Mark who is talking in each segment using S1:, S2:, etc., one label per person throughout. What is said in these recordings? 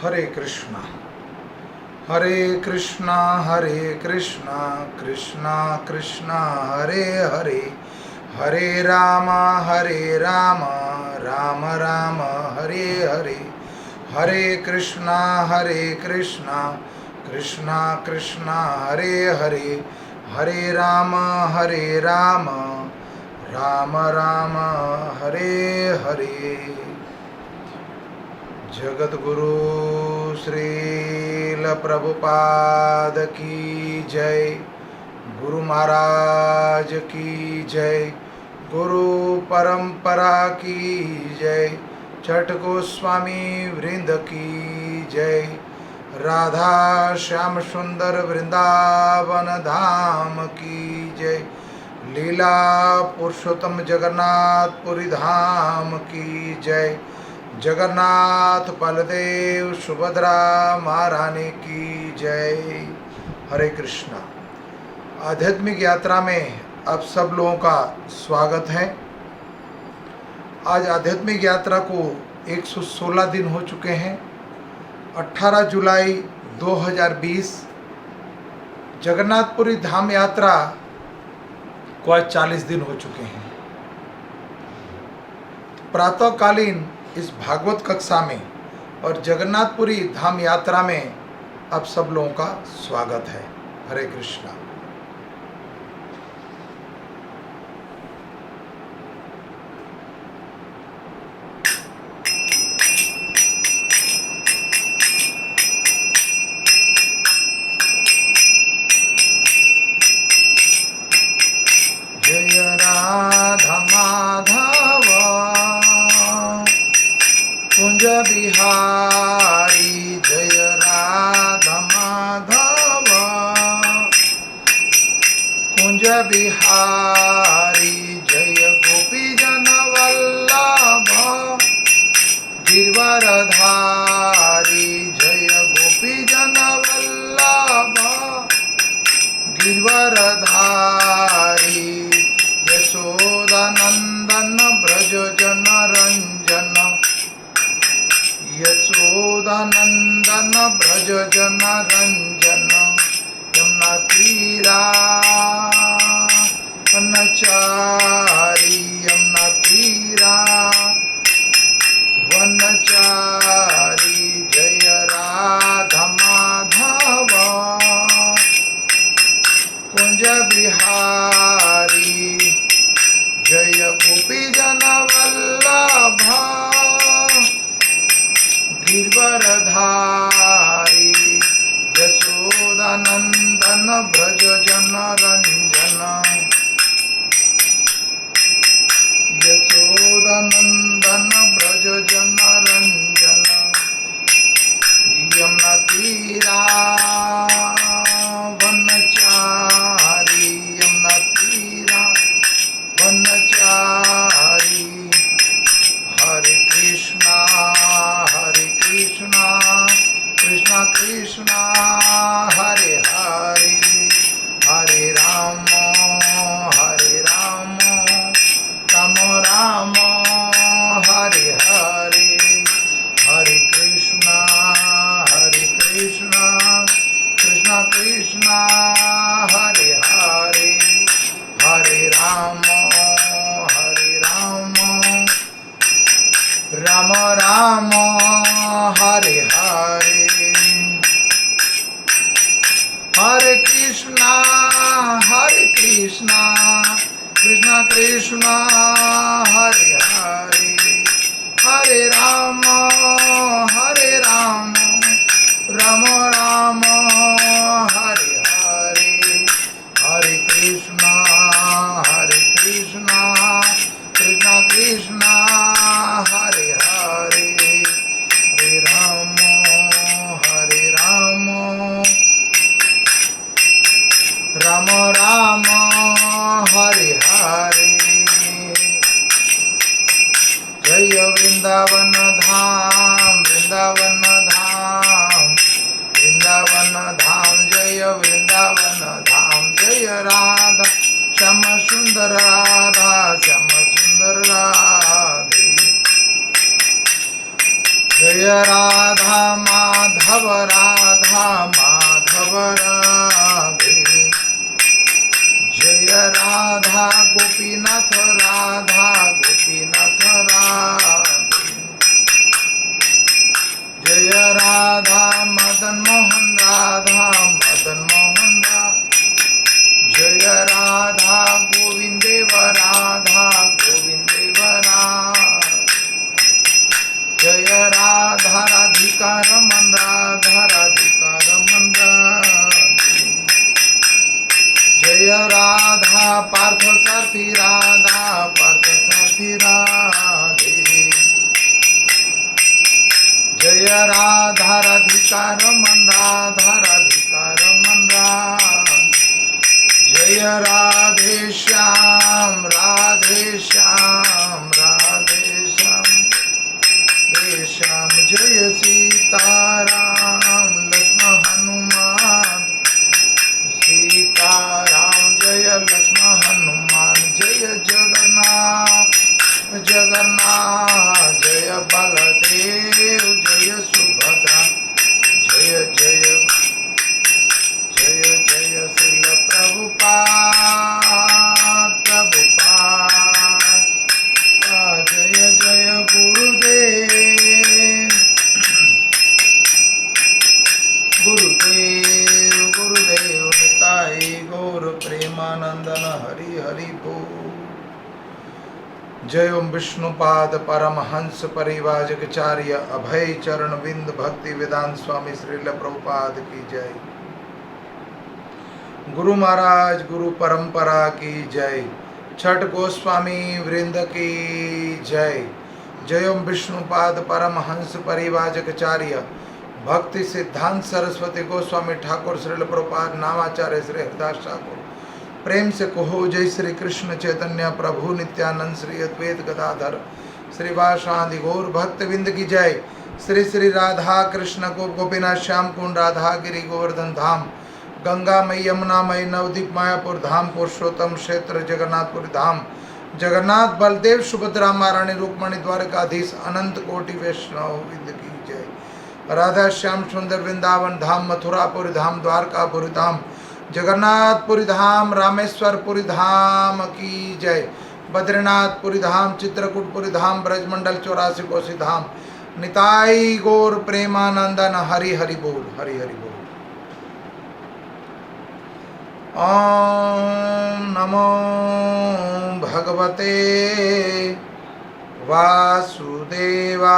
S1: हरे कृष्णा हरे कृष्णा कृष्णा कृष्णा हरे हरे हरे राम राम राम हरे हरे हरे कृष्णा कृष्णा कृष्णा हरे हरे हरे राम राम राम हरे हरे। जगद्गुरु श्रील प्रभुपाद की जय, गुरु महाराज की जय, गुरु परंपरा की जय, छठ गोस्वामी वृंद की जय, राधा श्याम सुंदर वृंदावन धाम की जय, लीला पुरुषोत्तम जगन्नाथपुरी धाम की जय, जगन्नाथ बलदेव सुभद्रा महारानी की जय। हरे कृष्णा। आध्यात्मिक यात्रा में आप सब लोगों का स्वागत है। आज आध्यात्मिक यात्रा को 116 दिन हो चुके हैं। 18 जुलाई 2020 जगन्नाथपुरी धाम यात्रा को आज 40 दिन हो चुके हैं। प्रातःकालीन इस भागवत कक्षा में और जगन्नाथपुरी धाम यात्रा में आप सब लोगों का स्वागत है। हरे कृष्णा। जय राधा माधव कुंज बिहारी, जय राधा माधव कुंज बिहारी, जय गोपी जन वल्लभ गिरवरधारी, जय गोपी जन वल्लभ गिरवरधारी, यशोदानंदन ब्रज जन रंजन, यशोदानंदन ब्रज जन रंजन, यमुना तीरा वनचारी, यमुना तीरा वनचारी, जय राधा माधव कुंज बिहारी, जय गोपी जन वल्लभ गिरवरधारी, यशोदानंदन ब्रज जन रंजन, यशोदानंदन ब्रज जन रंजन, यमुना तीरा वनचारी, यमुना तीरा वनचारी। हरे कृष्णा कृष्णा कृष्णा हरे हरे, हरे राम राम राम हरे हरे, हरे कृष्णा कृष्णा कृष्णा हरे हरे, हरे राम राम राम हरे हरे। हरे कृष्णा कृष्णा कृष्णा हरे हरे, हरे राम राम राम हरे हरे, हरे कृष्णा कृष्णा कृष्णा हरे हरे, हरे राम राम राम हरे हरे। जय वृंदावन धाम जय वृंदावन धाम, जय राधा श्याम सुंदर राधा श्याम सुंदर राधे, जय राधा माधव माधव राधा माधव राधे जय राधा गोपीनाथ राधा गोपीनाथ राधे जय राधा मदन मोहन राधा मदन मोहन जय राधा गोविंदेव राधा गोविंदेव जय राधा राधिका रमन राधा राधिका रमन जय राधा पार्थ सारथी राधा पार्थ सारथी राधे जय राधा राधिका रमन राधा राधिका रमन जय राधे श्याम राधे श्याम राधे श्याम श्याम जय सीताराम लक्ष्मण हनुमान सीताराम जय लक्ष्मण हनुमान जय जगन्नाथ जगन्नाथ जय बलदेव जय सुभद्रा जय जय जय जय श्रील प्रभुपाद प्रभुपाद जय जय गुरुदेव गुरुदेव गुरुदेव निताई गौर प्रेमानंदन हरि हरि बोल। जय ओम विष्णुपाद परमहंस परिवाजकाचार्य अभय चरण विंद भक्ति वेदांत स्वामी श्रील प्रभुपाद की जय। गुरु महाराज गुरु परंपरा की जय। छठ गोस्वामी वृंद की जय। जय ओम विष्णुपाद परमहंस परिवाजकाचार्य भक्ति सिद्धांत सरस्वती गोस्वामी ठाकुर श्रील प्रभुपाद नामाचार्य श्री हरिदास ठाकुर। प्रेम से कहो जय श्री कृष्ण चैतन्य प्रभु नित्यानंद श्री अद्वैत गदाधर श्रीवासादि गौर भक्तविंद की जय। श्री श्री राधा कृष्ण गोप गोपीनाथ श्याम कुंड राधा गिरी गोवर्धन धाम गंगा मई यमुना मई नवदीप मायापुर धाम पुरुषोत्तम क्षेत्र जगन्नाथपुरी धाम जगन्नाथ बलदेव सुभद्रा महारानी रुक्मणी द्वारकाधीश अनंत कोटि वैष्णव विंद की जय। राधा श्याम सुंदर वृंदावन धाम मथुरापुरी धाम द्वारकापुरी धाम जगन्नाथपुरी धाम रामेश्वरपुरी धाम की जय। बद्रीनाथपुरी धाम चित्रकूटपुरी धाम ब्रजमंडल 84 कोसी धाम निताई गौर प्रेमानंदन हरि हरि बोल हरि हरि बोल। ओम नमो भगवते वासुदेवाय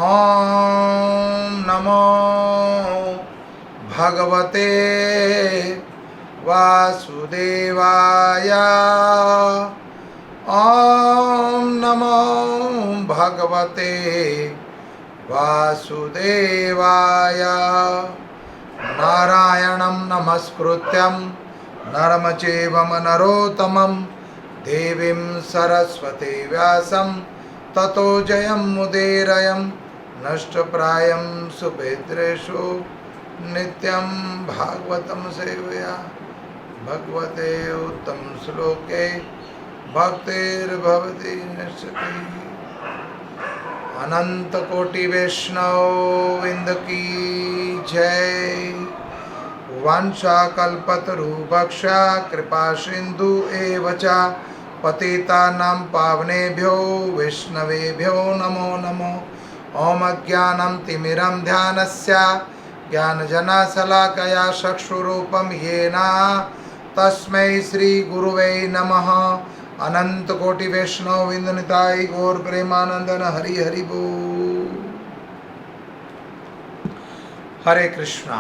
S1: ओम नमो भगवते वासुदेवाय ओम नमो भगवते वासुदेवाय। नारायणं नमस्कृत्यं नरं चैव नरोत्तमं देवीं सरस्वती व्यासं ततो जयमुदीरयं नष्टप्रायं सुभद्रेषु नित्यं भागवतं सेवया भगवते उत्तम श्लोके भक्तिर्भवति नश्यति। अनंत कोटि वैष्णव विंद की जय। वंशाकल्पतरुभक्षा कृपा सिंधु एव च पतितानां पावनेभ्यो वैष्णवेभ्यो नमो नमो। ओम अज्ञानं तिमिरं ध्यानस्य ज्ञानजनशलाकया चक्षुरूपं येन तस्मै श्री गुरुवे नमः। अनंत कोटि वैष्णव विंद निताई गौर प्रेमानंदन हरि हरि बोल। हरे कृष्णा।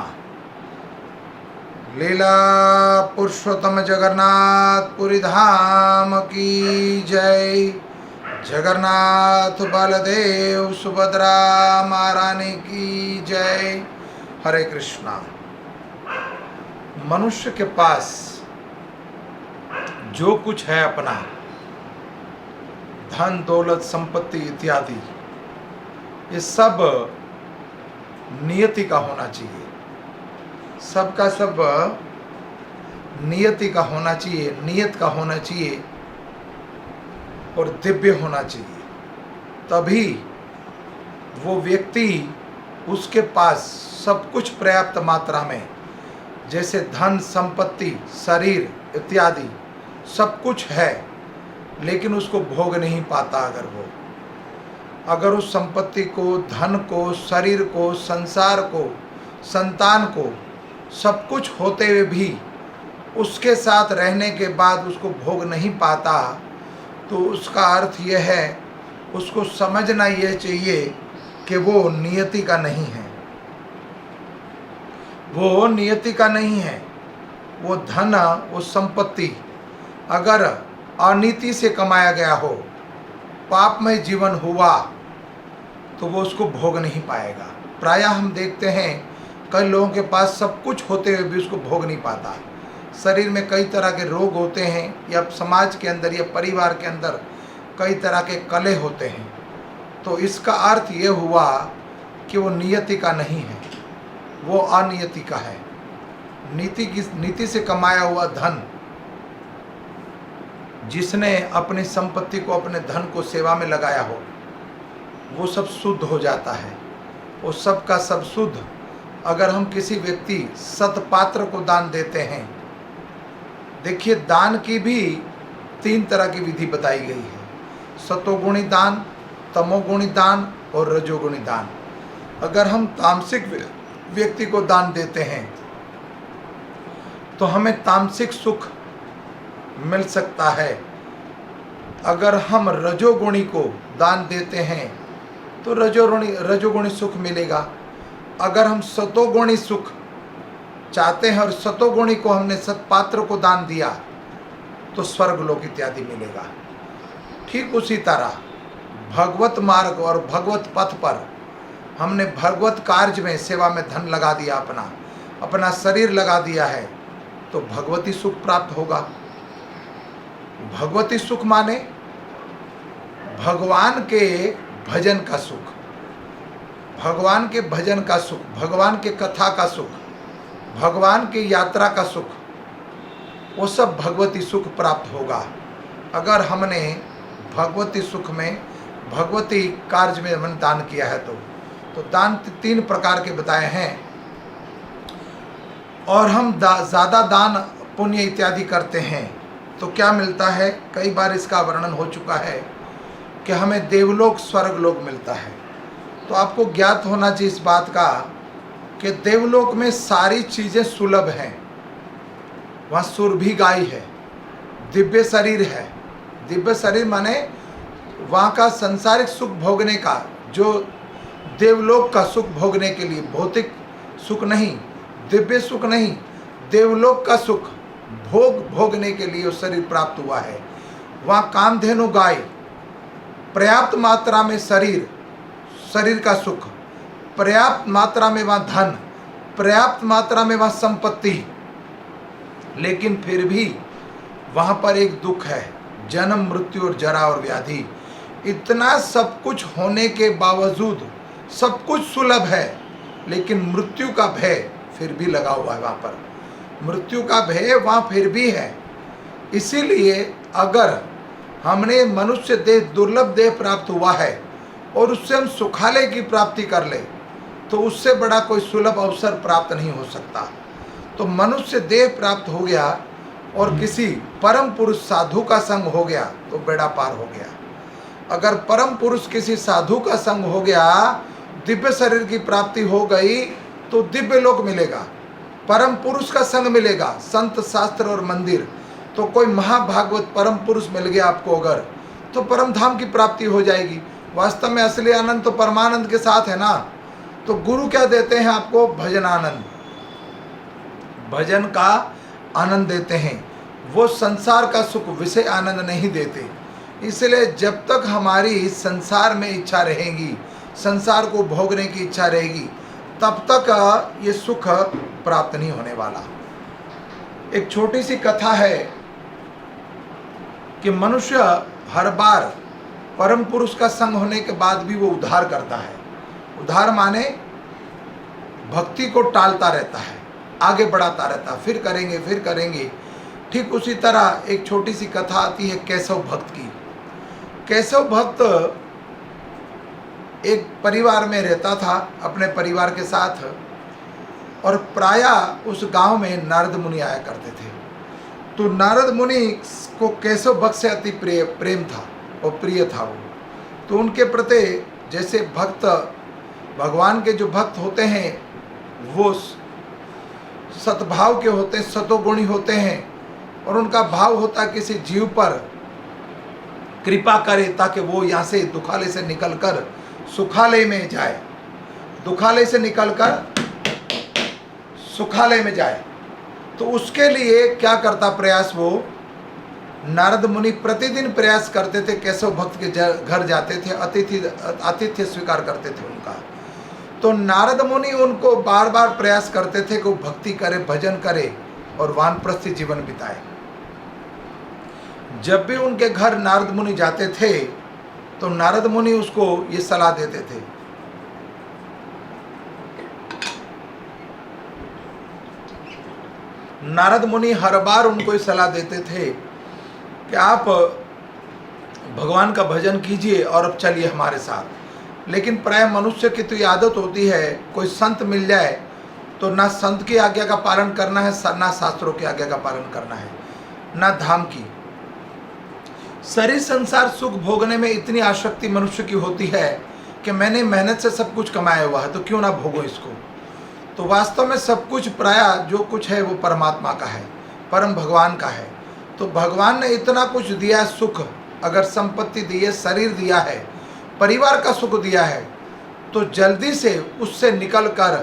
S1: लीला पुरुषोत्तम जगन्नाथपुरी धाम की जय। जगन्नाथ बलदेव सुभद्रा महारानी की जय। हरे कृष्णा। मनुष्य के पास जो कुछ है अपना धन दौलत संपत्ति इत्यादि ये सब नियति का होना चाहिए। सबका सब नियति का होना चाहिए, नियत का होना चाहिए और दिव्य होना चाहिए, तभी वो व्यक्ति, उसके पास सब कुछ पर्याप्त मात्रा में, जैसे धन, संपत्ति, शरीर इत्यादि सब कुछ है, लेकिन उसको भोग नहीं पाता। अगर उस संपत्ति को, धन को, शरीर को, संसार को, संतान को, सब कुछ होते हुए भी उसके साथ रहने के बाद उसको भोग नहीं पाता, तो उसका अर्थ यह है, उसको समझना यह चाहिए कि वो नियति का नहीं है। वो नियति का नहीं है। वो धन, वो संपत्ति अगर अनीति से कमाया गया हो, पापमय जीवन हुआ, तो वो उसको भोग नहीं पाएगा। प्रायः हम देखते हैं कई लोगों के पास सब कुछ होते हुए भी उसको भोग नहीं पाता। शरीर में कई तरह के रोग होते हैं, या समाज के अंदर या परिवार के अंदर कई तरह के कलह होते हैं। तो इसका अर्थ ये हुआ कि वो नियति का नहीं है, वो अनियति का है। नीति से कमाया हुआ धन, जिसने अपनी संपत्ति को, अपने धन को सेवा में लगाया हो, वो सब शुद्ध हो जाता है। वो सब का सब शुद्ध। अगर हम किसी व्यक्ति सतपात्र को दान देते हैं, देखिए दान की भी 3 तरह की विधि बताई गई है। सतोगुणी दान, तमोगुणी दान और रजोगुणी दान। अगर हम तामसिक व्यक्ति को दान देते हैं तो हमें तामसिक सुख मिल सकता है। अगर हम रजोगुणी को दान देते हैं तो रजोगुणी सुख मिलेगा। अगर हम सतोगुणी सुख चाहते हैं और सतोगुणी को हमने सत्पात्र को दान दिया तो स्वर्गलोक इत्यादि मिलेगा। ठीक उसी तरह भगवत मार्ग और भगवत पथ पर हमने भगवत कार्य में, सेवा में धन लगा दिया, अपना शरीर लगा दिया है, तो भगवती सुख प्राप्त होगा। भगवती सुख माने भगवान के भजन का सुख, भगवान के भजन का सुख, भगवान के कथा का सुख, भगवान की यात्रा का सुख, वो सब भगवती सुख प्राप्त होगा। अगर हमने भगवती सुख में, भगवती कार्य में हमने दान किया है तो दान 3 प्रकार के बताए हैं। और हम ज़्यादा दान पुण्य इत्यादि करते हैं तो क्या मिलता है? कई बार इसका वर्णन हो चुका है कि हमें देवलोक, स्वर्गलोक मिलता है। तो आपको ज्ञात होना चाहिए इस बात का कि देवलोक में सारी चीज़ें सुलभ हैं। वहाँ सुरभि गाय है, दिव्य शरीर है। दिव्य शरीर माने वहाँ का संसारिक सुख भोगने का, जो देवलोक का सुख भोगने के लिए, भौतिक सुख नहीं, दिव्य सुख नहीं, देवलोक का सुख भोगने के लिए वो शरीर प्राप्त हुआ है। वहाँ कामधेनु गाय, पर्याप्त मात्रा में शरीर का सुख, पर्याप्त मात्रा में वहाँ धन, पर्याप्त मात्रा में वहाँ संपत्ति। लेकिन फिर भी वहाँ पर एक दुख है, जन्म, मृत्यु और जरा और व्याधि। इतना सब कुछ होने के बावजूद सब कुछ सुलभ है, लेकिन मृत्यु का भय फिर भी लगा हुआ है। वहाँ पर मृत्यु का भय वहाँ फिर भी है। इसीलिए अगर हमने मनुष्य देह, दुर्लभ देह प्राप्त हुआ है और उससे हम सुखालय की प्राप्ति कर ले, तो उससे बड़ा कोई सुलभ अवसर प्राप्त नहीं हो सकता। तो मनुष्य देह प्राप्त हो गया और किसी परम पुरुष साधु का संग हो गया तो बेड़ा पार हो गया। अगर परम पुरुष किसी साधु का संग हो गया, दिव्य शरीर की प्राप्ति हो गई, तो दिव्य लोक मिलेगा, परम पुरुष का संग मिलेगा, संत, शास्त्र और मंदिर। तो कोई महाभागवत परम पुरुष मिल गया आपको अगर, तो परम धाम की प्राप्ति हो जाएगी। वास्तव में असली आनंद तो परमानंद के साथ है ना। तो गुरु क्या देते हैं आपको? भजन आनंद, भजन का आनंद देते हैं। वो संसार का सुख, विषय आनंद नहीं देते। इसलिए जब तक हमारी संसार में इच्छा रहेगी, संसार को भोगने की इच्छा रहेगी, तब तक ये सुख प्राप्त नहीं होने वाला। एक छोटी सी कथा है कि मनुष्य हर बार परम पुरुष का संग होने के बाद भी वो उद्धार करता है। उद्धार माने भक्ति को टालता रहता है, आगे बढ़ाता रहता है, फिर करेंगे। ठीक उसी तरह एक छोटी सी कथा आती है केशव भक्त की। केशव भक्त एक परिवार में रहता था अपने परिवार के साथ, और प्रायः उस गांव में नारद मुनि आया करते थे। तो नारद मुनि को केशव भक्त से अति प्रेम था और प्रिय था वो। तो उनके प्रति जैसे भक्त, भगवान के जो भक्त होते हैं वो सद्भाव के होते हैं, सतोगुणी होते हैं, और उनका भाव होता है किसी जीव पर कृपा करे ताकि वो यहाँ से दुखालय से निकलकर सुखालय में जाए, दुखालय से निकलकर सुखालय में जाए। तो उसके लिए क्या करता प्रयास वो नारद मुनि प्रतिदिन प्रयास करते थे, केशव भक्त के घर जाते थे, आतिथ्य स्वीकार करते थे उनका। तो नारद मुनि उनको बार बार प्रयास करते थे कि वो भक्ति करे, भजन करे और वानप्रस्थी जीवन बिताए। जब भी उनके घर नारद मुनि जाते थे तो नारद मुनि उसको ये सलाह देते थे, नारद मुनि हर बार उनको ये सलाह देते थे कि आप भगवान का भजन कीजिए और अब चलिए हमारे साथ। लेकिन प्राय मनुष्य की तो ये आदत होती है, कोई संत मिल जाए तो ना संत की आज्ञा का पालन करना है, ना शास्त्रों की आज्ञा का पालन करना है, ना धाम की। शरीर संसार सुख भोगने में इतनी आसक्ति मनुष्य की होती है कि मैंने मेहनत से सब कुछ कमाया हुआ है तो क्यों ना भोगो इसको। तो वास्तव में सब कुछ प्रायः जो कुछ है वो परमात्मा का है, परम भगवान का है। तो भगवान ने इतना कुछ दिया, सुख, अगर संपत्ति दी है, शरीर दिया है, परिवार का सुख दिया है, तो जल्दी से उससे निकल कर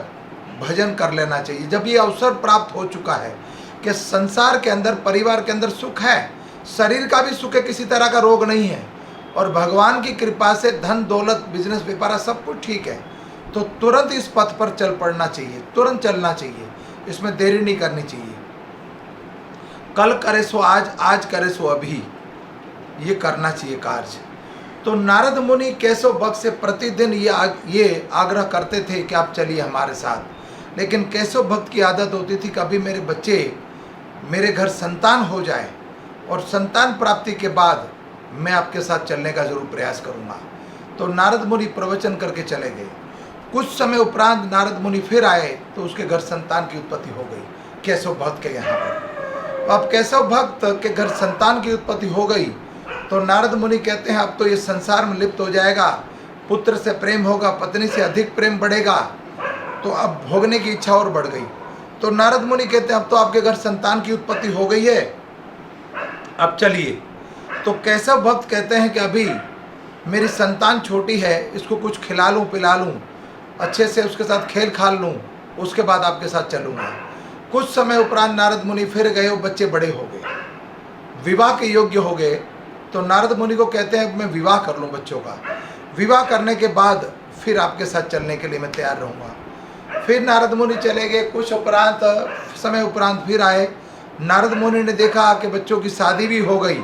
S1: भजन कर लेना चाहिए। जब ये अवसर प्राप्त हो चुका है कि संसार के अंदर, परिवार के अंदर सुख है, शरीर का भी सुख है, किसी तरह का रोग नहीं है, और भगवान की कृपा से धन दौलत बिजनेस व्यापार सब कुछ ठीक है, तो तुरंत इस पथ पर चल पड़ना चाहिए, तुरंत चलना चाहिए, इसमें देरी नहीं करनी चाहिए। कल करे सो आज, आज करे सो अभी, ये करना चाहिए कार्य। तो नारद मुनि केशव भक्त से प्रतिदिन ये आग्रह करते थे कि आप चलिए हमारे साथ। लेकिन केशव भक्त की आदत होती थी कभी मेरे बच्चे, मेरे घर संतान हो जाए और संतान प्राप्ति के बाद मैं आपके साथ चलने का जरूर प्रयास करूंगा। तो नारद मुनि प्रवचन करके चले गए। कुछ समय उपरांत नारद मुनि फिर आए तो उसके घर संतान की उत्पत्ति हो गई, केशव भक्त के यहाँ पर। अब केशव भक्त के घर संतान की उत्पत्ति हो गई तो नारद मुनि कहते हैं अब तो ये संसार में लिप्त हो जाएगा, पुत्र से प्रेम होगा, पत्नी से अधिक प्रेम बढ़ेगा, तो अब भोगने की इच्छा और बढ़ गई। तो नारद मुनि कहते हैं अब तो आपके घर संतान की उत्पत्ति हो गई है, अब चलिए। तो केशव भक्त कहते हैं कि अभी मेरी संतान छोटी है, इसको कुछ खिला लूँ पिला लूँ, अच्छे से उसके साथ खेल खाल लूँ, उसके बाद आपके साथ चलूँगा। कुछ समय उपरांत नारद मुनि फिर गए, वो बच्चे बड़े हो गए, विवाह के योग्य हो गए। तो नारद मुनि को कहते हैं मैं विवाह कर लूँ बच्चों का, विवाह करने के बाद फिर आपके साथ चलने के लिए मैं तैयार रहूँगा। फिर नारद मुनि चले गए। कुछ समय उपरांत फिर आए। नारद मुनि ने देखा कि बच्चों की शादी भी हो गई,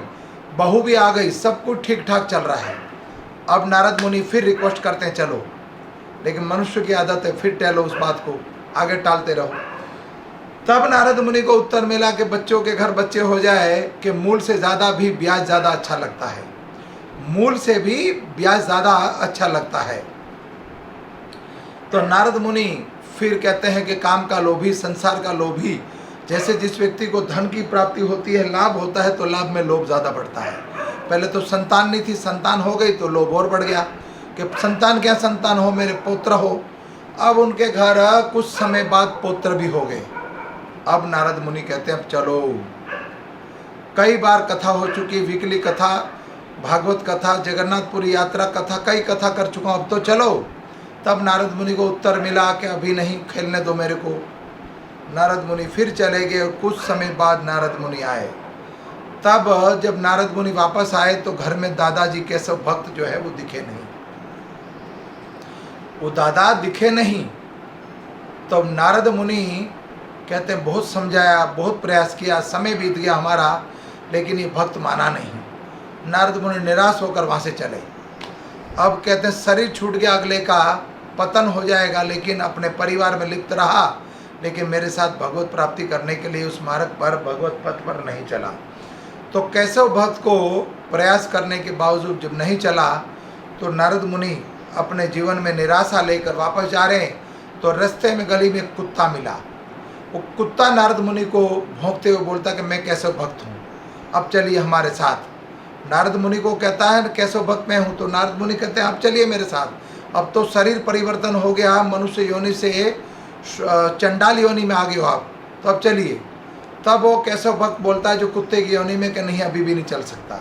S1: बहू भी आ गई, सब कुछ ठीक ठाक चल रहा है। अब नारद मुनि फिर रिक्वेस्ट करते हैं चलो, लेकिन मनुष्य की आदत है फिर टहलो, उस बात को आगे टालते रहो। तब नारद मुनि को उत्तर मिला कि बच्चों के घर बच्चे हो जाए कि मूल से ज़्यादा भी ब्याज ज़्यादा अच्छा लगता है, मूल से भी ब्याज ज़्यादा अच्छा लगता है। तो नारद मुनि फिर कहते हैं कि काम का लोभी, संसार का लोभी, जैसे जिस व्यक्ति को धन की प्राप्ति होती है, लाभ होता है, तो लाभ में लोभ ज़्यादा बढ़ता है। पहले तो संतान नहीं थी, संतान हो गई तो लोभ और बढ़ गया कि संतान क्या संतान हो, मेरे पुत्र हो। अब उनके घर कुछ समय बाद पुत्र भी हो गए। अब नारद मुनि कहते हैं अब चलो, कई बार कथा हो चुकी, वीकली कथा, भागवत कथा, जगन्नाथपुरी यात्रा कथा, कई कथा कर चुका हूँ, अब तो चलो। तब नारद मुनि को उत्तर मिला कि अभी नहीं, खेलने दो मेरे को। नारद मुनि फिर चले गए और कुछ समय बाद नारद मुनि आए। तब जब नारद मुनि वापस आए तो घर में दादाजी केशव भक्त जो है वो दिखे नहीं, वो दादा दिखे नहीं। तो नारद मुनि कहते हैं बहुत समझाया, बहुत प्रयास किया, समय बीत गया हमारा, लेकिन ये भक्त माना नहीं। नारद मुनि निराश होकर वहाँ से चले। अब कहते हैं शरीर छूट गया, अगले का पतन हो जाएगा, लेकिन अपने परिवार में लिप्त रहा, लेकिन मेरे साथ भगवत प्राप्ति करने के लिए उस मार्ग पर, भगवत पथ पर नहीं चला। तो केशव भक्त को प्रयास करने के बावजूद जब नहीं चला तो नारद मुनि अपने जीवन में निराशा लेकर वापस जा रहे हैं, तो रास्ते में गली में एक कुत्ता मिला। वो कुत्ता नारद मुनि को भौंकते हुए बोलता कि मैं केशव भक्त हूँ, अब चलिए हमारे साथ। नारद मुनि को कहता है केशव भक्त मैं हूँ, तो नारद मुनि कहते हैं अब चलिए मेरे साथ। अब तो शरीर परिवर्तन हो गया, मनुष्य योनि से चंडाल योनि में आ गए हो आप, तो अब चलिए। तब वो केशव भक्त बोलता है जो कुत्ते की योनि में कि नहीं अभी भी नहीं चल सकता।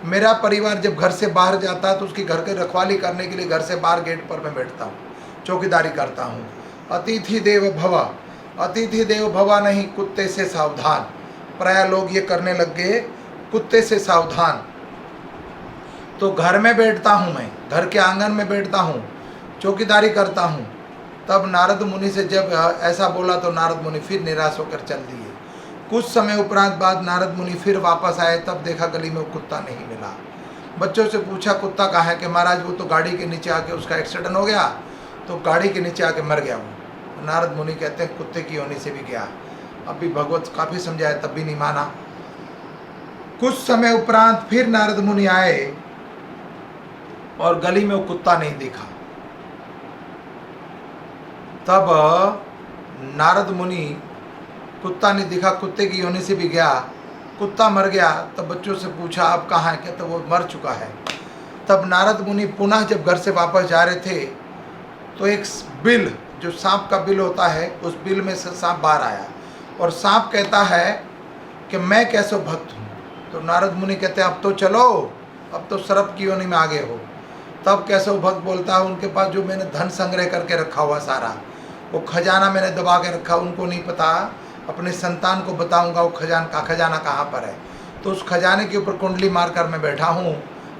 S1: मेरा परिवार जब घर से बाहर जाता है तो उसकी घर की रखवाली करने के लिए घर से बाहर गेट पर मैं बैठता हूँ, चौकीदारी करता हूँ। अतिथि देव भव, अतिथि देव भवा नहीं, कुत्ते से सावधान। प्राय लोग ये करने लग गए, कुत्ते से सावधान। तो घर में बैठता हूँ, मैं घर के आंगन में बैठता हूँ, चौकीदारी करता हूँ। तब नारद मुनि से जब ऐसा बोला तो नारद मुनि फिर निराश होकर चल दिए। कुछ समय उपरांत बाद नारद मुनि फिर वापस आए, तब देखा गली में वो कुत्ता नहीं मिला। बच्चों से पूछा कुत्ता कहाँ है, कि महाराज वो तो गाड़ी के नीचे आके उसका एक्सीडेंट हो गया, तो गाड़ी के नीचे आके मर गया वो। नारद मुनि कहते हैं कुत्ते की योनि से भी गया। अब भी भगवत काफ़ी समझाया तब भी नहीं माना। कुछ समय उपरांत फिर नारद मुनि आए और गली में वो कुत्ता नहीं दिखा। तब नारद मुनि, कुत्ता नहीं दिखा, कुत्ते की योनि से भी गया, कुत्ता मर गया। तब बच्चों से पूछा अब कहाँ है, कहते वो मर चुका है। तब नारद मुनि पुनः जब घर से वापस जा रहे थे तो एक बिल, जो सांप का बिल होता है, उस बिल में से सांप बाहर आया और सांप कहता है कि मैं केशव भक्त हूँ। तो नारद मुनि कहते हैं अब तो चलो, अब तो सर्प की योनि में आ गए हो। तब केशव भक्त बोलता है उनके पास जो मैंने धन संग्रह करके रखा हुआ सारा, वो खजाना मैंने दबा के रखा, उनको नहीं पता, अपने संतान को बताऊंगा वो खजाना कहाँ पर है। तो उस खजाने के ऊपर कुंडली मारकर मैं बैठा हूँ,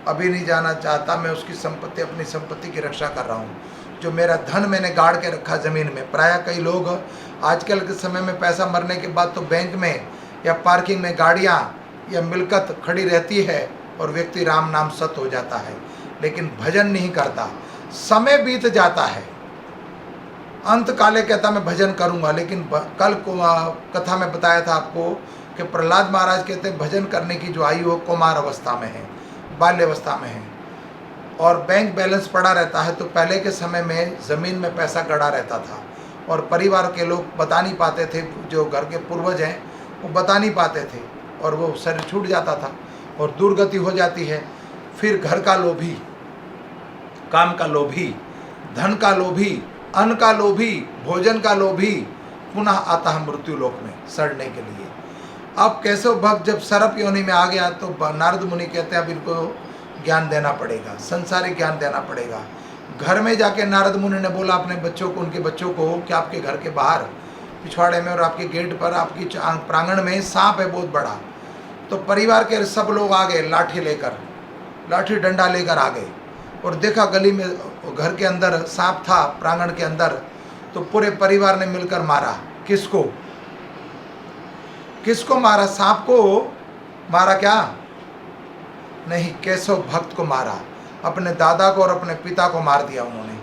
S1: अभी नहीं जाना चाहता। मैं उसकी संपत्ति, अपनी संपत्ति की रक्षा कर रहा हूँ। जो मेरा धन मैंने गाड़ के रखा ज़मीन में। प्रायः कई लोग आजकल के समय में पैसा मरने के बाद तो बैंक में या पार्किंग में गाड़ियाँ या मिलकत खड़ी रहती है और व्यक्ति राम नाम सत हो जाता है, लेकिन भजन नहीं करता। समय बीत जाता है, अंत काले कहता मैं भजन करूंगा, लेकिन कल कथा में बताया था आपको कि प्रहलाद महाराज कहते हैं भजन करने की जो आयु हो कुमार अवस्था में है, बाल्यावस्था में है, और बैंक बैलेंस पड़ा रहता है। तो पहले के समय में ज़मीन में पैसा गड़ा रहता था और परिवार के लोग बता नहीं पाते थे, जो घर के पूर्वज हैं वो बता नहीं पाते थे और वो शरीर छूट जाता था और दुर्गति हो जाती है। फिर घर का लोभी, काम का लोभी, धन का लोभी, अन्न का लोभी, भोजन का लोभी पुनः आता है मृत्यु लोक में सड़ने के लिए। अब केशव भक्त जब सर्प योनि में आ गया तो नारद मुनि कहते हैं अब इनको ज्ञान देना पड़ेगा, संसारिक ज्ञान देना पड़ेगा। घर में जाके नारद मुनि ने बोला अपने बच्चों को, उनके बच्चों को, कि आपके घर के बाहर पिछवाड़े में और आपके गेट पर, आपकी प्रांगण में सांप है बहुत बड़ा। तो परिवार के सब लोग आ गए लाठी लेकर, लाठी डंडा लेकर आ गए और देखा गली में घर के अंदर सांप था, प्रांगण के अंदर। तो पूरे परिवार ने मिलकर मारा। किसको किसको मारा? सांप को मारा क्या? नहीं, केशव भक्त को मारा। अपने दादा को और अपने पिता को मार दिया उन्होंने।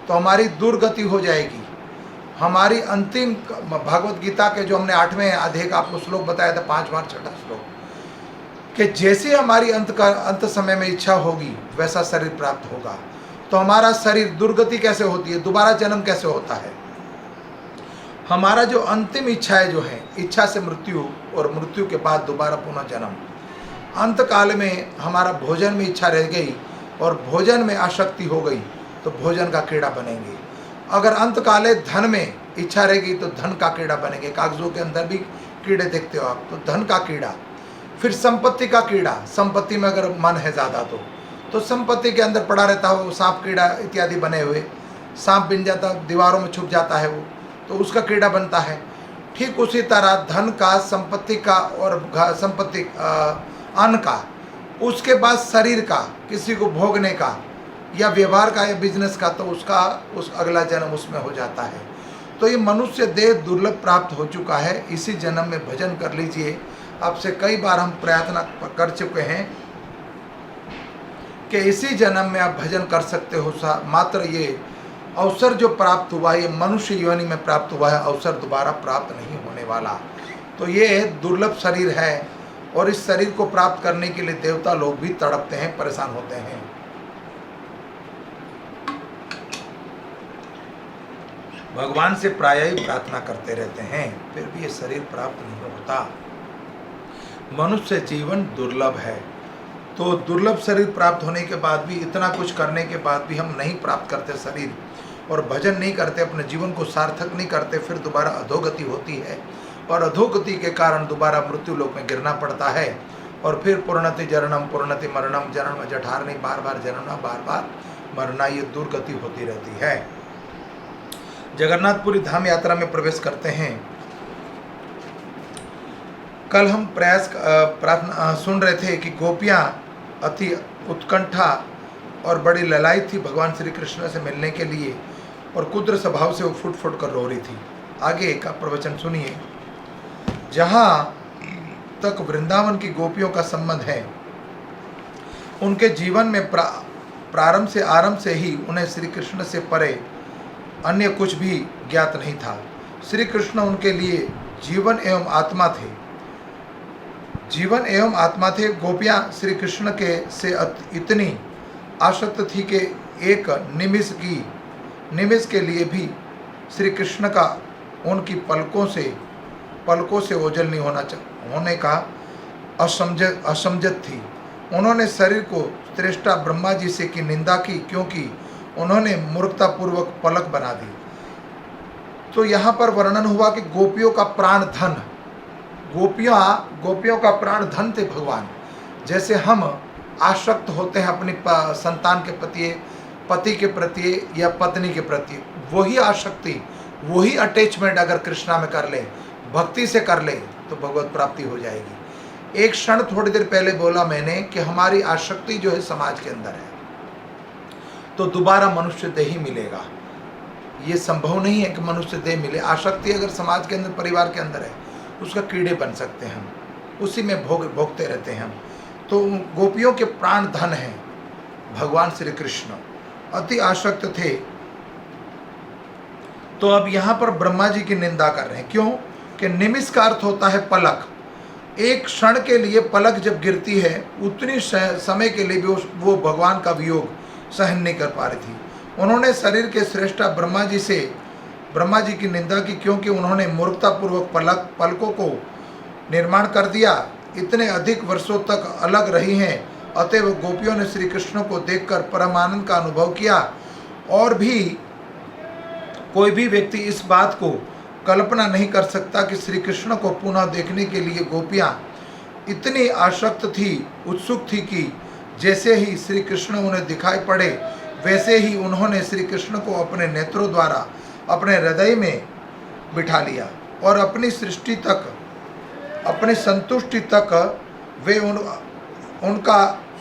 S1: तो हमारी दुर्गति हो जाएगी। हमारी अंतिम भागवत गीता के जो हमने 8वें अध्याय का आपको श्लोक बताया था, 5वां 6वां श्लोक, कि जैसे हमारी अंत समय में इच्छा होगी वैसा शरीर प्राप्त होगा। तो हमारा शरीर दुर्गति कैसे होती है, दोबारा जन्म कैसे होता है? हमारा जो अंतिम इच्छाएं जो है, इच्छा से मृत्यु और मृत्यु के बाद दोबारा पुनः जन्म। अंत काल में हमारा भोजन में इच्छा रह गई और भोजन में आसक्ति हो गई तो भोजन का कीड़ा बनेंगे। अगर अंत काले धन में इच्छा रहेगी तो धन का कीड़ा बनेंगे। कागजों के अंदर भी कीड़े देखते हो आप, तो धन का कीड़ा। फिर संपत्ति का कीड़ा, संपत्ति में अगर मन है ज़्यादा तो संपत्ति के अंदर पड़ा रहता है वो सांप कीड़ा इत्यादि बने हुए। सांप बिन जाता, दीवारों में छुप जाता है वो, तो उसका कीड़ा बनता है। ठीक उसी तरह धन का, संपत्ति का और संपत्ति अन्न का, उसके बाद शरीर का, किसी को भोगने का या व्यवहार का या बिजनेस का, तो उसका उस अगला जन्म उसमें हो जाता है। तो ये मनुष्य देह दुर्लभ प्राप्त हो चुका है। इसी जन्म में भजन कर लीजिए। आपसे कई बार हम प्रयत्न कर चुके हैं कि इसी जन्म में आप भजन कर सकते हो। मात्र ये अवसर जो प्राप्त हुआ, ये मनुष्य योनि में प्राप्त हुआ है, अवसर दोबारा प्राप्त नहीं होने वाला। तो ये दुर्लभ शरीर है और इस शरीर को प्राप्त करने के लिए देवता लोग भी तड़पते हैं, परेशान होते हैं। भगवान से प्रायः ही प्रार्थना करते रहते हैं, फिर भी ये शरीर प्राप्त नहीं होता। मनुष्य जीवन दुर्लभ है, तो दुर्लभ शरीर प्राप्त होने के बाद भी, इतना कुछ करने के बाद भी हम नहीं प्राप्त करते शरीर, और भजन नहीं करते, अपने जीवन को सार्थक नहीं करते, फिर दोबारा अधोगति होती है, और अधोगति के कारण दोबारा मृत्यु लोक में गिरना पड़ता है, और फिर पुनति जरणम पुनति मरणम, जन्म जठारनी, बार बार जन्मना, बार बार मरना, ये दुर्गति होती रहती है। जगन्नाथपुरी धाम यात्रा में प्रवेश करते हैं। कल हम प्रार्थना सुन रहे थे कि गोपियां अति उत्कंठा और बड़ी ललाई थी भगवान श्री कृष्ण से मिलने के लिए, और कुद्र स्वभाव से वो फुट फुट कर रो रही थी। आगे का प्रवचन सुनिए। जहाँ तक वृंदावन की गोपियों का संबंध है, उनके जीवन में आरंभ से ही उन्हें श्री कृष्ण से परे अन्य कुछ भी ज्ञात नहीं था। श्री कृष्ण उनके लिए जीवन एवं आत्मा थे, जीवन एवं आत्मा थे। गोपियाँ श्री कृष्ण के से इतनी आसक्त थी कि एक निमिष के लिए भी श्री कृष्ण का उनकी पलकों से ओझल नहीं होने का असमझत थी। उन्होंने शरीर को श्रेष्ठा ब्रह्मा जी से की निंदा की, क्योंकि उन्होंने मूर्खतापूर्वक पलक बना दी। तो यहाँ पर वर्णन हुआ कि गोपियों का प्राण धन, गोपियों का प्राण धन थे भगवान। जैसे हम आसक्त होते हैं अपनी संतान के प्रति, पति के प्रति या पत्नी के प्रति, वही आसक्ति, वही अटैचमेंट अगर कृष्णा में कर ले, भक्ति से कर ले, तो भगवत प्राप्ति हो जाएगी। एक क्षण थोड़ी देर पहले बोला मैंने कि हमारी आसक्ति जो है समाज के अंदर है, तो दोबारा मनुष्य देह ही मिलेगा। ये संभव नहीं है कि मनुष्य देह मिले। आसक्ति अगर समाज के अंदर, परिवार के अंदर है, उसका कीड़े बन सकते हैं हम, उसी में भोगते रहते हैं हम। तो गोपियों के प्राण धन है भगवान श्री कृष्ण, अति आसक्त थे। तो अब यहाँ पर ब्रह्मा जी की निंदा कर रहे हैं। क्यों? कि निमिष का अर्थ होता है पलक। एक क्षण के लिए पलक जब गिरती है, उतनी समय के लिए भी वो भगवान का वियोग सहन नहीं कर पा रही थी। उन्होंने शरीर के श्रेष्ठा ब्रह्मा जी की निंदा की, क्योंकि उन्होंने मूर्खतापूर्वक पलकों को निर्माण कर दिया। इतने अधिक वर्षों तक अलग रही हैं, अतएव गोपियों ने श्री कृष्ण को देखकर परमानंद का अनुभव किया। और भी कोई भी व्यक्ति इस बात को कल्पना नहीं कर सकता कि श्री कृष्ण को पुनः देखने के लिए गोपियाँ इतनी आसक्त थी, उत्सुक थी कि जैसे ही श्री कृष्ण उन्हें दिखाई पड़े, वैसे ही उन्होंने श्री कृष्ण को अपने नेत्रों द्वारा अपने हृदय में बिठा लिया, और अपनी सृष्टि तक, अपनी संतुष्टि तक वे उनका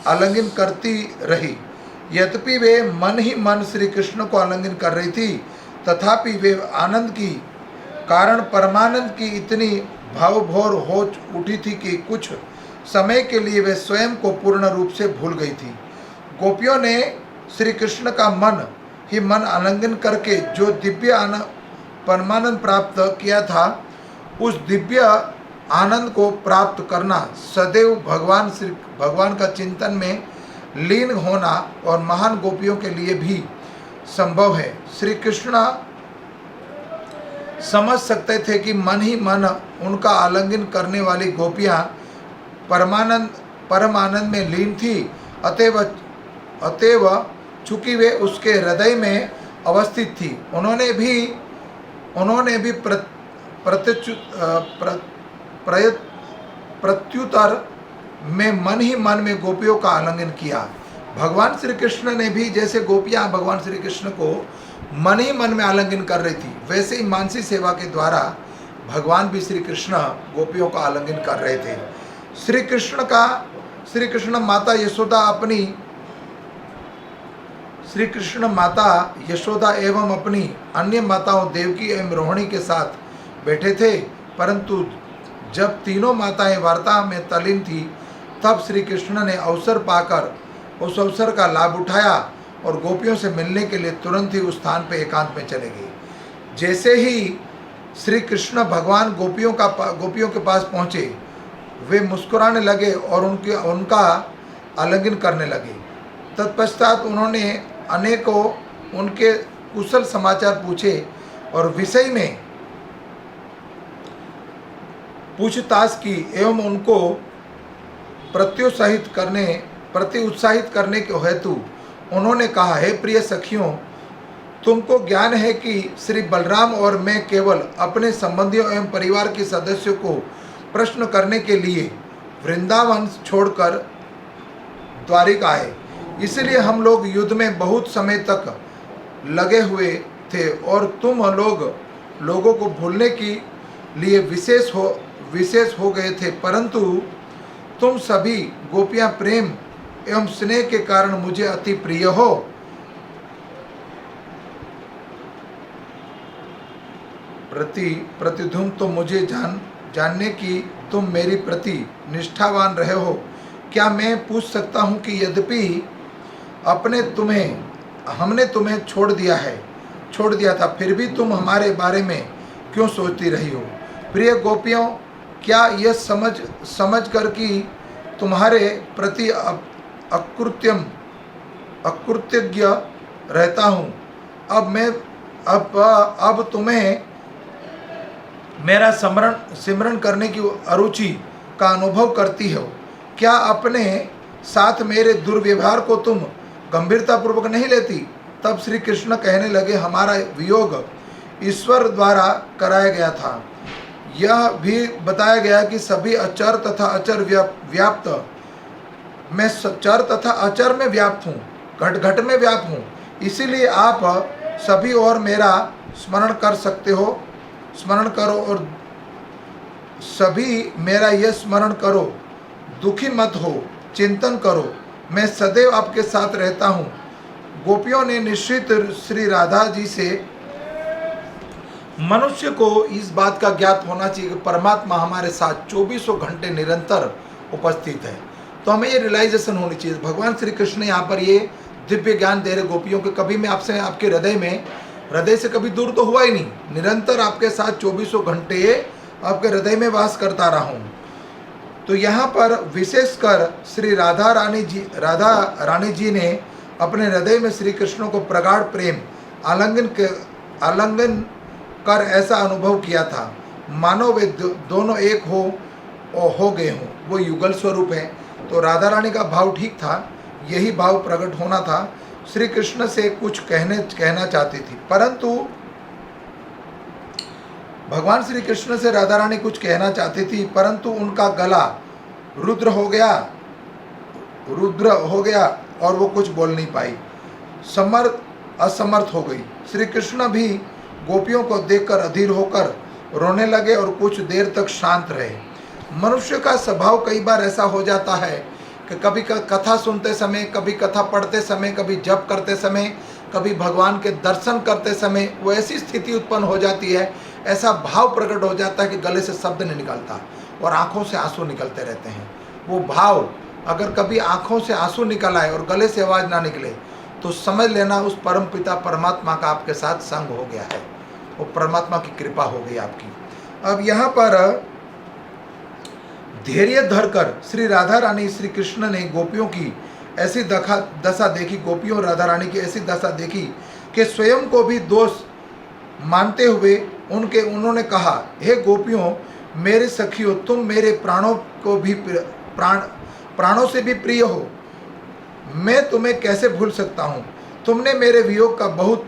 S1: आलिंगन करती रही। यद्यपि वे मन ही मन श्री कृष्ण को आलिंगन कर रही थी, तथापि वे आनंद की कारण परमानंद की इतनी भावभोर हो उठी थी कि कुछ समय के लिए वे स्वयं को पूर्ण रूप से भूल गई थी। गोपियों ने श्री कृष्ण का मन ही मन आलिंगन करके जो दिव्य परमानंद प्राप्त किया था, उस दिव्य आनंद को प्राप्त करना सदैव भगवान का चिंतन में लीन होना और महान गोपियों के लिए भी संभव है। श्री कृष्ण समझ सकते थे कि मन ही मन उनका आलिंगन करने वाली गोपियां परम आनंद में लीन थी। अतएव चूंकि वे उसके हृदय में अवस्थित थी, उन्होंने भी प्रत्युत्तर में मन ही मन में गोपियों का आलिंगन किया। भगवान श्री कृष्ण ने भी, जैसे गोपियां भगवान श्री कृष्ण को मन ही मन में आलिंगन कर रही थी, वैसे ही मानसी सेवा के द्वारा भगवान भी श्री कृष्ण गोपियों का आलिंगन कर रहे थे। श्री कृष्ण माता यशोदा एवं अपनी अन्य माताओं देवकी एवं रोहिणी के साथ बैठे थे, परंतु जब तीनों माताएं वार्ता में तल्लीन थी, तब श्री कृष्ण ने अवसर पाकर उस अवसर का लाभ उठाया और गोपियों से मिलने के लिए तुरंत ही उस स्थान पर एकांत में चले गए। जैसे ही श्री कृष्ण भगवान गोपियों के पास पहुँचे, वे मुस्कुराने लगे और उनका आलिंगन करने लगे। तत्पश्चात उन्होंने अनेकों उनके कुशल समाचार पूछे और विषय में पूछताछ की एवं उनको प्रत्युत्साहित करने के हेतु उन्होंने कहा, हे प्रिय सखियों, तुमको ज्ञान है कि श्री बलराम और मैं केवल अपने संबंधियों एवं परिवार के सदस्यों को प्रश्न करने के लिए वृंदावन छोड़कर द्वारिका आए। इसलिए हम लोग युद्ध में बहुत समय तक लगे हुए थे और तुम लोगों को भूलने के लिए विशेष हो गए थे, परंतु तुम सभी गोपियां प्रेम एवं स्नेह के कारण मुझे अति प्रिय हो। प्रतिधुम तो मुझे जानने की तुम मेरी प्रति निष्ठावान रहे हो। क्या मैं पूछ सकता हूँ कि यद्यपि हमने तुम्हें छोड़ दिया था, फिर भी तुम हमारे बारे में क्यों सोचती रही हो? प्रिय गोपियों, क्या यह समझ कर कि तुम्हारे प्रति अकृतज्ञ रहता हूँ, अब तुम्हें मेरा सिमरन करने की अरुचि का अनुभव करती हो? क्या अपने साथ मेरे दुर्व्यवहार को तुम गंभीरता पूर्वक नहीं लेती? तब श्री कृष्ण कहने लगे, हमारा वियोग ईश्वर द्वारा कराया गया था। यह भी बताया गया कि सभी अचर तथा अचर व्याप्त, मैं चर तथा अचर में व्याप्त हूँ, घट घट में व्याप्त हूँ। इसीलिए आप सभी और मेरा स्मरण कर सकते हो। स्मरण करो और सभी मेरा यह स्मरण करो, दुखी मत हो, चिंतन करो, मैं सदैव आपके साथ रहता हूँ। गोपियों ने निश्चित श्री राधा जी से, मनुष्य को इस बात का ज्ञात होना चाहिए कि परमात्मा हमारे साथ 24 घंटे निरंतर उपस्थित है। तो हमें ये रियलाइजेशन होनी चाहिए। भगवान श्री कृष्ण ने यहाँ पर ये दिव्य ज्ञान दे रहे गोपियों के, कभी मैं आपसे आपके हृदय से कभी दूर तो हुआ ही नहीं, निरंतर आपके साथ 24 घंटे आपके हृदय में वास करता रहा हूँ। तो यहाँ पर विशेषकर श्री राधा रानी जी ने अपने हृदय में श्री कृष्ण को प्रगाढ़ प्रेम आलिंगन कर ऐसा अनुभव किया था, मानो वे दोनों एक हो गए हों। वो युगल स्वरूप है। तो राधा रानी का भाव ठीक था, यही भाव प्रकट होना था। श्री कृष्ण से कुछ कहना चाहती थी, परंतु भगवान श्री कृष्ण से राधा रानी कुछ कहना चाहती थी, परंतु उनका गला रुद्र हो गया और वो कुछ बोल नहीं पाई, असमर्थ हो गई। श्री कृष्ण भी गोपियों को देखकर अधीर होकर रोने लगे और कुछ देर तक शांत रहे। मनुष्य का स्वभाव कई बार ऐसा हो जाता है कि कभी कथा सुनते समय, कभी कथा पढ़ते समय, कभी जप करते समय, कभी भगवान के दर्शन करते समय वो ऐसी स्थिति उत्पन्न हो जाती है, ऐसा भाव प्रकट हो जाता है कि गले से शब्द नहीं निकलता और आंखों से आंसू निकलते रहते हैं। वो भाव अगर कभी आंखों से आंसू निकल आए और गले से आवाज़ ना निकले तो समझ लेना उस परम पिता परमात्मा का आपके साथ संग हो गया है, वो परमात्मा की कृपा हो गई आपकी। अब यहाँ पर धैर्य धरकर श्री राधा रानी श्री कृष्ण ने गोपियों की ऐसी दशा देखी, गोपियों राधा रानी की ऐसी दशा देखी कि स्वयं को भी दोष मानते हुए उन्होंने कहा, हे गोपियों, मेरे सखियों, तुम मेरे प्राणों से भी प्रिय हो, मैं तुम्हें कैसे भूल सकता हूँ? तुमने मेरे वियोग का बहुत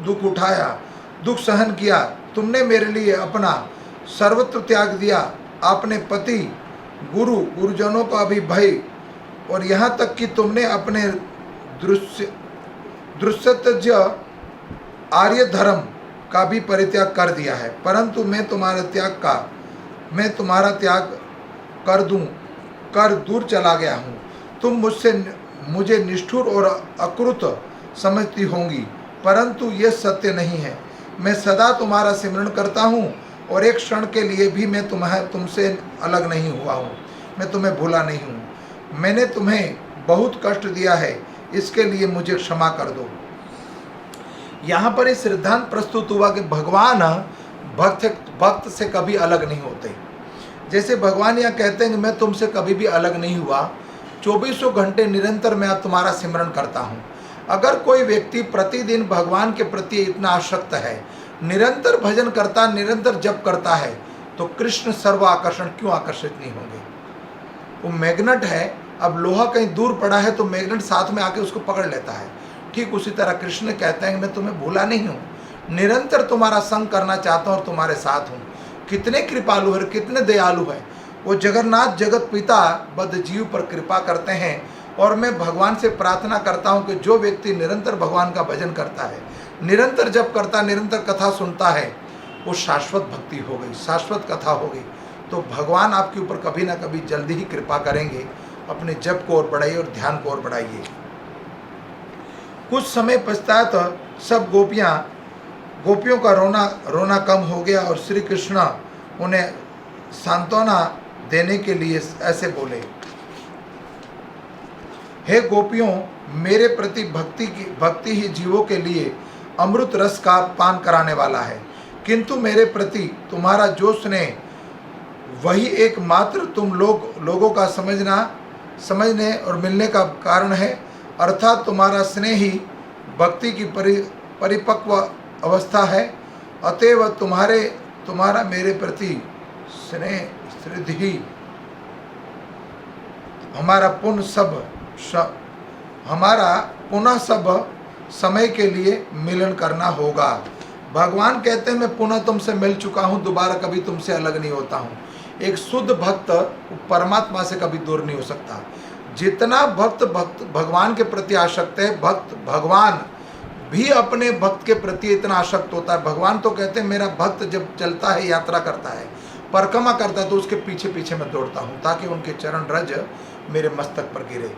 S1: दुख सहन किया, तुमने मेरे लिए अपना सर्वत्र त्याग दिया, आपने पति गुरुजनों का भी भय और यहाँ तक कि तुमने अपने दृश्यतज आर्य धर्म का भी परित्याग कर दिया है, परंतु मैं तुम्हारा त्याग कर दूर चला गया हूँ। तुम मुझे निष्ठुर और अकृत समझती होंगी, परंतु यह सत्य नहीं है। मैं सदा तुम्हारा सिमरन करता हूँ और एक क्षण के लिए भी मैं तुमसे अलग नहीं हुआ हूँ, मैं तुम्हें भूला नहीं हूँ। मैंने तुम्हें बहुत कष्ट दिया है, इसके लिए मुझे क्षमा कर दो। यहाँ पर इस सिद्धांत प्रस्तुत हुआ कि भगवान भक्त से कभी अलग नहीं होते। जैसे भगवान यहाँ कहते हैं कि मैं तुमसे कभी भी अलग नहीं हुआ, 24 घंटे निरंतर मैं तुम्हारा सिमरन करता हूँ। अगर कोई व्यक्ति प्रतिदिन भगवान के प्रति इतना आसक्त है, निरंतर भजन करता, निरंतर जप करता है, तो कृष्ण सर्व आकर्षण क्यों आकर्षित नहीं होंगे? वो मैग्नेट है, अब लोहा कहीं दूर पड़ा है तो मैग्नेट साथ में आके उसको पकड़ लेता है। ठीक उसी तरह कृष्ण कहते हैं मैं तुम्हें भूला नहीं हूँ, निरंतर तुम्हारा संग करना चाहता हूँ और तुम्हारे साथ हूँ। कितने कृपालु है, कितने दयालु है वो जगन्नाथ जगत पिता बद्ध जीव पर कृपा करते हैं। और मैं भगवान से प्रार्थना करता हूँ कि जो व्यक्ति निरंतर भगवान का भजन करता है, निरंतर जप करता है, निरंतर कथा सुनता है, वो शाश्वत भक्ति हो गई, शाश्वत कथा हो गई। तो भगवान आपके ऊपर कभी ना कभी जल्दी ही कृपा करेंगे। अपने जप को और बढ़ाइए और ध्यान को और बढ़ाइए। कुछ समय पश्चात सब गोपियों का रोना कम हो गया और श्री कृष्ण उन्हें सांत्वना देने के लिए ऐसे बोले, हे गोपियों, मेरे प्रति भक्ति ही जीवों के लिए अमृत रस का पान कराने वाला है, किंतु मेरे प्रति तुम्हारा जो स्नेह वही एकमात्र तुम लोगों का समझने और मिलने का कारण है। अर्थात तुम्हारा स्नेह ही भक्ति की परिपक्व अवस्था है। अतएव तुम्हारा मेरे प्रति स्नेह ही हमारा पुनः सब समय के लिए मिलन करना होगा। भगवान कहते हैं मैं पुनः तुमसे मिल चुका हूँ, दोबारा कभी तुमसे अलग नहीं होता हूँ। एक शुद्ध भक्त परमात्मा से कभी दूर नहीं हो सकता। जितना भक्त भगवान के प्रति आसक्त है, भगवान भी अपने भक्त के प्रति इतना आसक्त होता है। भगवान तो कहते हैं मेरा भक्त जब चलता है, यात्रा करता है, परिक्रमा करता है, तो उसके पीछे पीछे मैं दौड़ता हूँ ताकि उनके चरण रज मेरे मस्तक पर गिरे।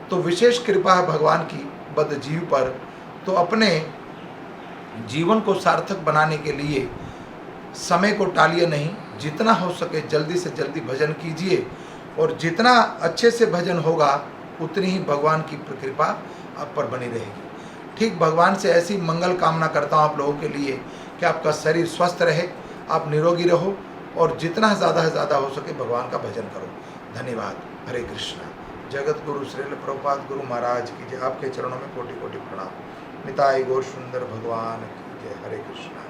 S1: तो विशेष कृपा है भगवान की बद्ध जीव पर। तो अपने जीवन को सार्थक बनाने के लिए समय को टालिए नहीं, जितना हो सके जल्दी से जल्दी भजन कीजिए और जितना अच्छे से भजन होगा उतनी ही भगवान की कृपा आप पर बनी रहेगी। ठीक भगवान से ऐसी मंगल कामना करता हूँ आप लोगों के लिए कि आपका शरीर स्वस्थ रहे, आप निरोगी रहो और जितना ज़्यादा से ज़्यादा हो सके भगवान का भजन करो। धन्यवाद। हरे कृष्णा। जगत गुरु श्रील प्रभुपाद गुरु महाराज की जय। आपके चरणों में कोटि कोटि प्रणाम। निताई गौर सुंदर भगवान की जय। हरे कृष्णा।